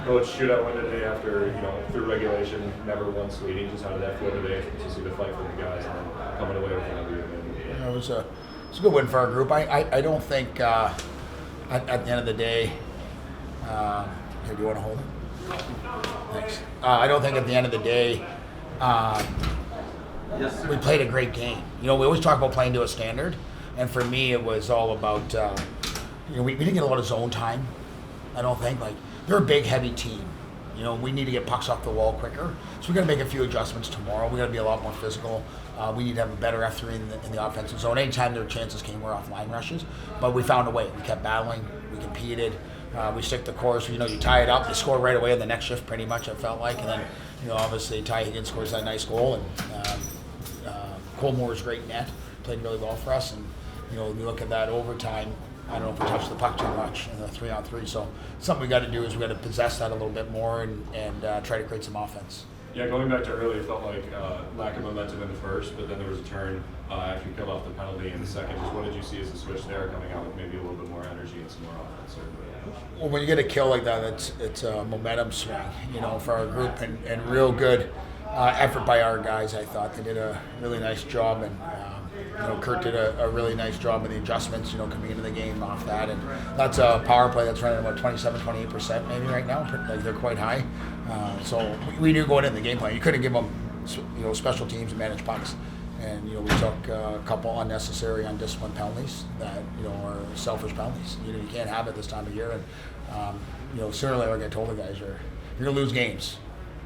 Coach, shootout win today after, through regulation, never once leading. Just how did that feel today to see the fight for the guys and then coming away with another win? It was a good win for our group. I don't think at the end of the day, here, do you want to hold it? Thanks. I don't think at the end of the day, we played a great game. We always talk about playing to a standard, and for me, it was all about, we didn't get a lot of zone time. I don't think they're a big, heavy team. We need to get pucks off the wall quicker. So we got to make a few adjustments tomorrow. We got to be a lot more physical. We need to have a better F3 in the offensive zone. Anytime their chances came, we're off line rushes. But we found a way. We kept battling. We competed. We stick the course. You tie it up. They score right away in the next shift, pretty much, it felt like. And then, obviously, Ty Higgins scores that nice goal. And Cole Moore's great net. Played really well for us. And, we look at that overtime. I don't know if we touched the puck too much in the 3-on-3. So something we got to do is we got to possess that a little bit more and try to create some offense. Yeah, going back to early, it felt like lack of momentum in the first, but then there was a turn after you killed off the penalty in the second. Just what did you see as a switch there, coming out with maybe a little bit more energy and some more offense? Well, when you get a kill like that, it's a momentum swing, for our group, and real good effort by our guys. I thought they did a really nice job, and Kurt did a really nice job with the adjustments, coming into the game off that. And that's a power play that's running about 27-28% maybe right now. They're quite high. So we knew going into the game plan, you couldn't give them, special teams and manage pucks. And, we took a couple unnecessary, undisciplined penalties that, are selfish penalties. You can't have it this time of year. And, sooner or later I get told the guys, you're going to lose games,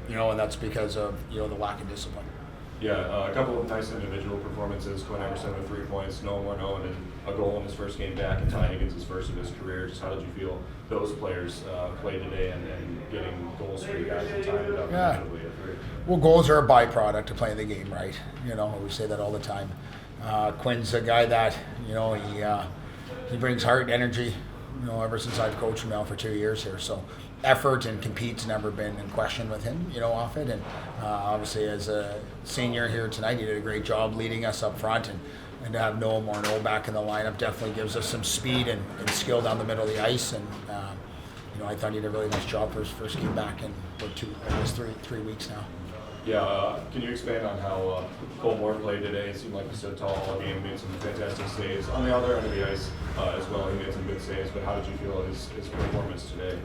and that's because of, the lack of discipline. Yeah, a couple of nice individual performances. Quinn Emerson with 3 points, Noah Morneau, and a goal in his first game back, and Ty Higgins his first of his career. Just how did you feel those players played today and getting goals for you guys and tying it up individually at 3? Well, goals are a byproduct of playing the game right. We say that all the time. Quinn's a guy that, he brings heart and energy, ever since I've coached him now for 2 years here. So effort and compete's never been in question with him, off it. And obviously as a senior here tonight, he did a great job leading us up front. And to have Noah Morneau back in the lineup definitely gives us some speed and skill down the middle of the ice. And, I thought he did a really nice job for his first game back in three weeks now. Yeah, can you expand on how Cole Moore played today? It seemed like he stood tall all game, made some fantastic saves. On the other end of the ice as well, he made some good saves, but how did you feel his performance today?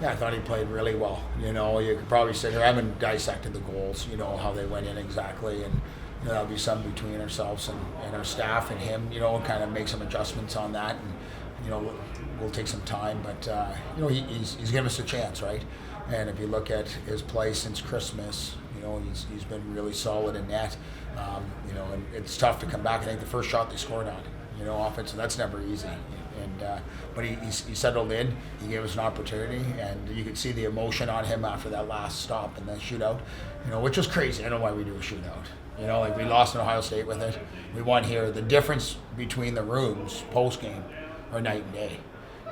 Yeah, I thought he played really well. You could probably sit here, I haven't dissected the goals, how they went in exactly, and that'll be something between ourselves and our staff and him, kind of make some adjustments on that, and we'll take some time, but he's given us a chance, right? And if you look at his play since Christmas, he's been really solid in net. And it's tough to come back. I think the first shot they scored on, offense, so that's never easy. And but he settled in. He gave us an opportunity, and you could see the emotion on him after that last stop in the shootout, which was crazy. I don't know why we do a shootout. We lost in Ohio State with it. We won here. The difference between the rooms post game are night and day.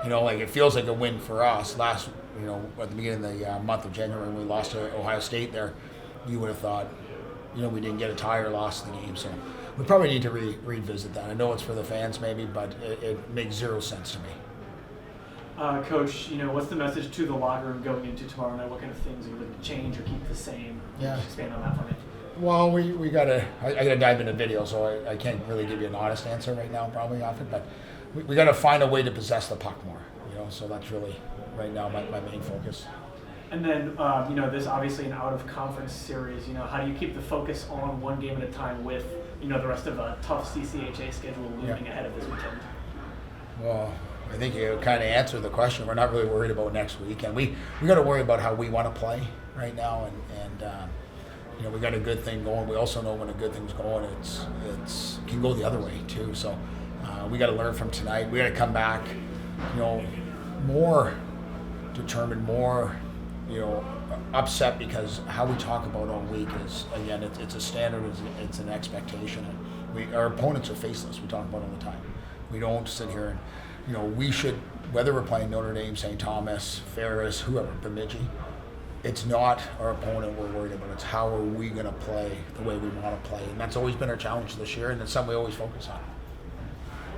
It feels like a win for us. At the beginning of the month of January when we lost to Ohio State there, you would have thought, we didn't get a tie or lost the game. So we probably need to revisit that. I know it's for the fans maybe, but it makes zero sense to me. Coach, what's the message to the locker room going into tomorrow night? What kind of things are you looking to change or keep the same? Yeah. Just expand on that for me. Well, we gotta. I gotta dive into video, so I can't really give you an honest answer right now, probably off it. But we gotta find a way to possess the puck more. So that's really right now my main focus. And then, this obviously an out-of-conference series. How do you keep the focus on one game at a time with, the rest of a tough CCHA schedule looming ahead of this weekend? Well, I think you kind of answered the question. We're not really worried about next week, and we got to worry about how we want to play right now, and we got a good thing going. We also know when a good thing's going, it can go the other way too. So we got to learn from tonight. We got to come back, more determined, more upset, because how we talk about all week is, again, it's a standard, it's an expectation. Our opponents are faceless. We talk about it all the time. We don't sit here and, we should, whether we're playing Notre Dame, St. Thomas, Ferris, whoever, Bemidji, it's not our opponent we're worried about. It's how are we going to play the way we want to play. And that's always been our challenge this year, and it's something we always focus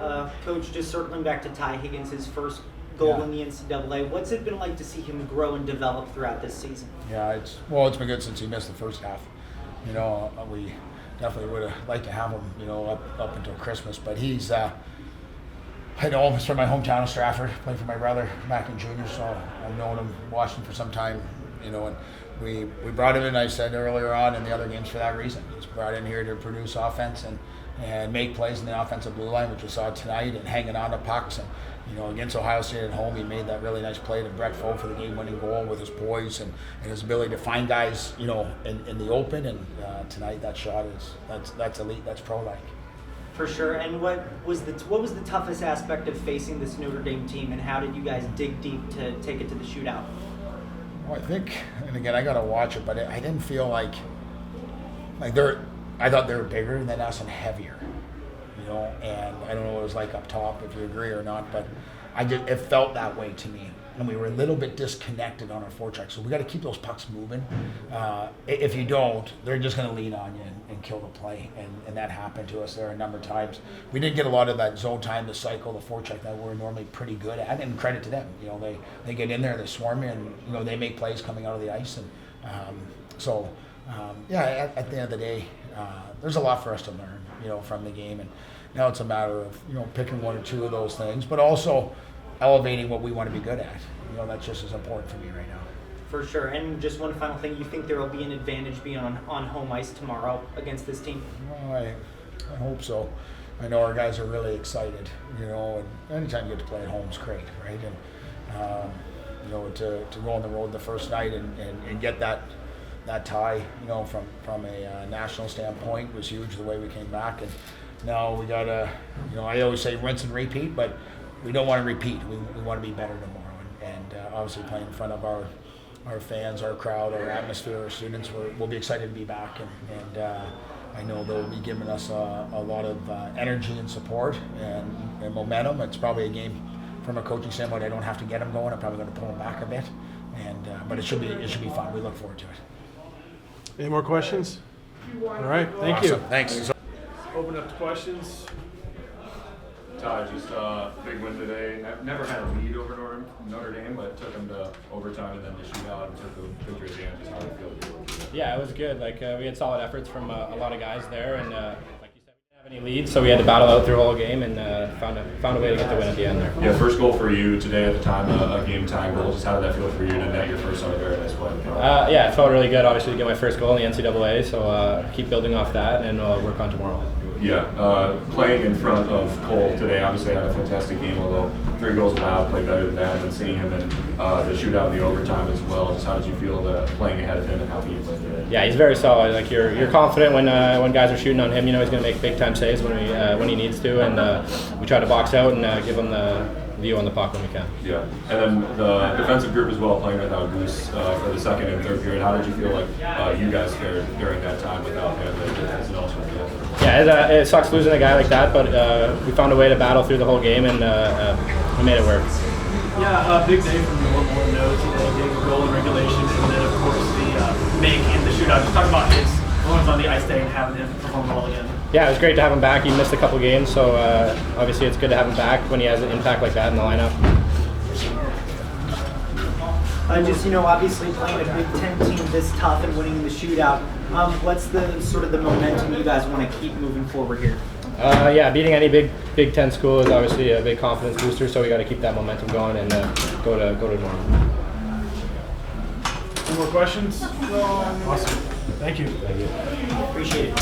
on. Coach, just circling back to Ty Higgins, his first goal Yeah. in the NCAA. What's it been like to see him grow and develop throughout this season? Yeah, it's been good since he missed the first half. We definitely would have liked to have him, up until Christmas. But he's, I know him. He's from my hometown of Stratford. Played for my brother back in junior, so I've known him, watched him for some time. And we brought him in. I said earlier on in the other games for that reason. He's brought in here to produce offense and make plays in the offensive blue line, which we saw tonight, and hanging on to pucks. And against Ohio State at home, he made that really nice play to Brett Foe for the game-winning goal with his poise and his ability to find guys, in the open. And tonight, that shot that's elite. That's pro-like. For sure. And what was the toughest aspect of facing this Notre Dame team, and how did you guys dig deep to take it to the shootout? Well, I think, and again, I got to watch it, but I didn't feel like I thought they were bigger than us and heavier, and I don't know what it was like up top, if you agree or not, but it felt that way to me. And we were a little bit disconnected on our forecheck, so we got to keep those pucks moving. If you don't, they're just going to lean on you and kill the play, and that happened to us there a number of times. We didn't get a lot of that zone time, the cycle, the forecheck that we're normally pretty good at, and credit to them. They get in there, they swarm you, and they make plays coming out of the ice. And at the end of the day, there's a lot for us to learn, from the game, and now it's a matter of picking one or two of those things, but also elevating what we want to be good at. That's just as important for me right now. For sure. And just one final thing, you think there will be an advantage being on home ice tomorrow against this team? Well, I hope so. I know our guys are really excited, and anytime you get to play at home is great, right? And to go on the road the first night and get that tie, from a national standpoint was huge. The way we came back, and now we gotta, I always say rinse and repeat, but we don't want to repeat. We want to be better tomorrow, and obviously playing in front of our fans, our crowd, our atmosphere, our students. We'll be excited to be back, and I know they'll be giving us a lot of energy and support and momentum. It's probably a game from a coaching standpoint. I don't have to get them going. I'm probably going to pull them back a bit, but it should be fun. We look forward to it. Any more questions? All right, thank Awesome. you. Thanks. Open up to questions. Todd, just big win today. Never had a lead over Notre Dame, but took them to overtime and then to shootout and took the victory at the end. Just how did it feel? Yeah, it was good. We had solid efforts from a lot of guys there, and like you said, we didn't have any leads, so we had to battle out through the whole game and found a way to get the win at the end there. Yeah, first goal for you today at the time, a game-tying goal. Just how did that feel for you to net your first on a very nice play? Yeah, it felt really good, obviously, to get my first goal in the NCAA, so keep building off that and work on tomorrow. Yeah, playing in front of Cole today, obviously had a fantastic game, although 3 goals allowed, played better than that, and seeing him in the shootout in the overtime as well. Just how did you feel playing ahead of him and how he played today? Yeah, he's very solid. You're confident when guys are shooting on him. He's going to make big time saves when he needs to, and we try to box out and give him the view on the puck when we can. Yeah, and then the defensive group as well, playing without Goose for the second and third period. How did you feel like you guys fared during that time without him as an also? Yeah, it sucks losing a guy like that, but we found a way to battle through the whole game, and we made it work. Yeah, a big day from Notre Dame today. Big goal in regulation, and then of course the make in the shootout. Just talk about his performance on the ice today and having him perform well again. Yeah, it was great to have him back. He missed a couple games, so obviously it's good to have him back when he has an impact like that in the lineup. Obviously playing a Big Ten team this tough and winning the shootout, what's the sort of the momentum you guys want to keep moving forward here? Yeah, beating any Big Ten school is obviously a big confidence booster, so we got to keep that momentum going and go to tomorrow. Any more questions? Awesome. Thank you. Appreciate it.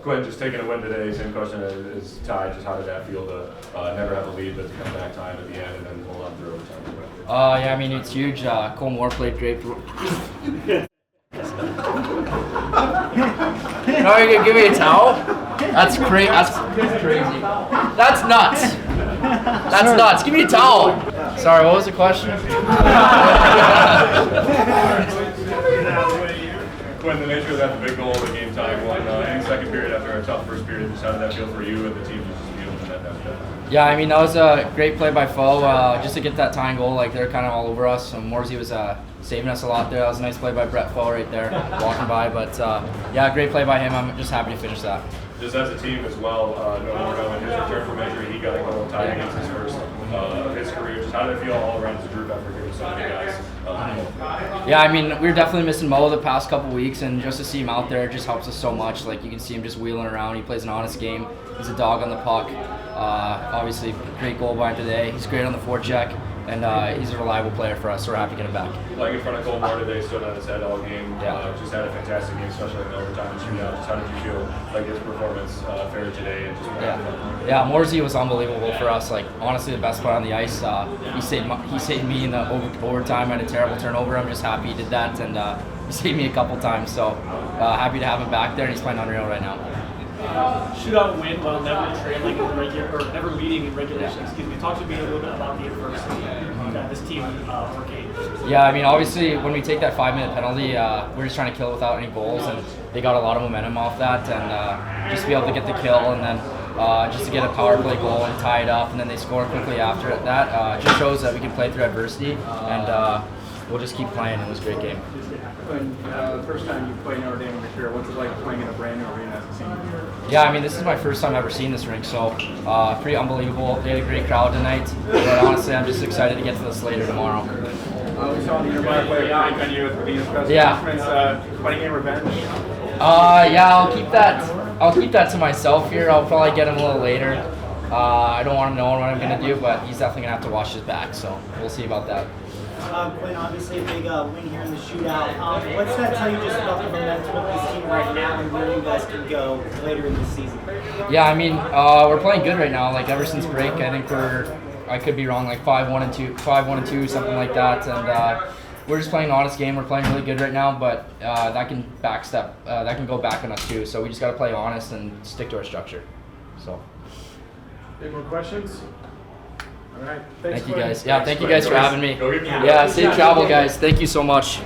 Quinn, just taking a win today, same question as Ty, just how did that feel to never have a lead, but to come back time at the end and then pull up through overtime? Yeah, I mean, it's huge. Cole Moore played great. No, you're gonna give me a towel? That's crazy. That's crazy. That's nuts. That's nuts. Give me a towel. Sorry, what was the question? Quinn, the nature of that, the big goal, the game tying one in the second period after a tough first period, just how did that feel for you and the team just to be able to net that? Yeah, I mean, that was a great play by Foe. Just to get that tying goal, they're kind of all over us. And Morsey was saving us a lot there. That was a nice play by Brett Foe right there, walking by. But yeah, great play by him. I'm just happy to finish that. Just as a team as well, no more in his return from injury, he got a goal tying against his first. of his career. Just how did it feel all around as a group effort here with so many guys? Yeah, I mean, we were definitely missing Mo the past couple weeks, and just to see him out there just helps us so much. Like, you can see him just wheeling around. He plays an honest game. He's a dog on the puck. Obviously, great goal by him today. He's great on the forecheck, and he's a reliable player for us, so we're happy to get him back. Like in front of Cole Moore today, stood on his head all game. Yeah. Just had a fantastic game, especially in overtime and shootout. Just how did you feel like his performance fared today? And just Yeah, Morsey was unbelievable for us. Like, honestly, the best player on the ice. He saved me in the overtime. I had a terrible turnover. I'm just happy he did that, and he saved me a couple times. So happy to have him back there, and he's playing unreal right now. Shootout win while never trailing in regular, or never leading in regulation. Excuse me. Talk to me a little bit about the adversity that this team overcame. Yeah, I mean, obviously, when we take that 5-minute penalty, we're just trying to kill without any goals, and they got a lot of momentum off that, and just to be able to get the kill, and then just to get a power play goal and tie it up, and then they score quickly after that, just shows that we can play through adversity, and we'll just keep playing. It was a great game. When the first time you played Notre Dame in your career, what's it like playing in a brand new arena as a senior? Yeah, I mean, this is my first time ever seeing this rink, so pretty unbelievable. They had a great crowd tonight, but honestly, I'm just excited to get to this later tomorrow. We saw the Intermeyer play a great venue with these press Yeah. conference. 20-game revenge. Yeah, I'll keep that to myself here. I'll probably get him a little later. I don't want him knowing what I'm gonna do, but he's definitely gonna have to watch his back, so we'll see about that. Quinn, obviously a big win here in the shootout. What's that tell you just about the momentum of this team right now and where you guys can go later in the season? Yeah, I mean, we're playing good right now. Like, ever since break, I think I could be wrong, like 5-1-2, something like that. And we're just playing an honest game. We're playing really good right now, but that can go back on us too. So we just got to play honest and stick to our structure. So. Any more questions? All right. Thank you Quinn. guys. Yeah, thank you guys for having me. Go get your- Yeah, safe travel, guys. Thank you so much.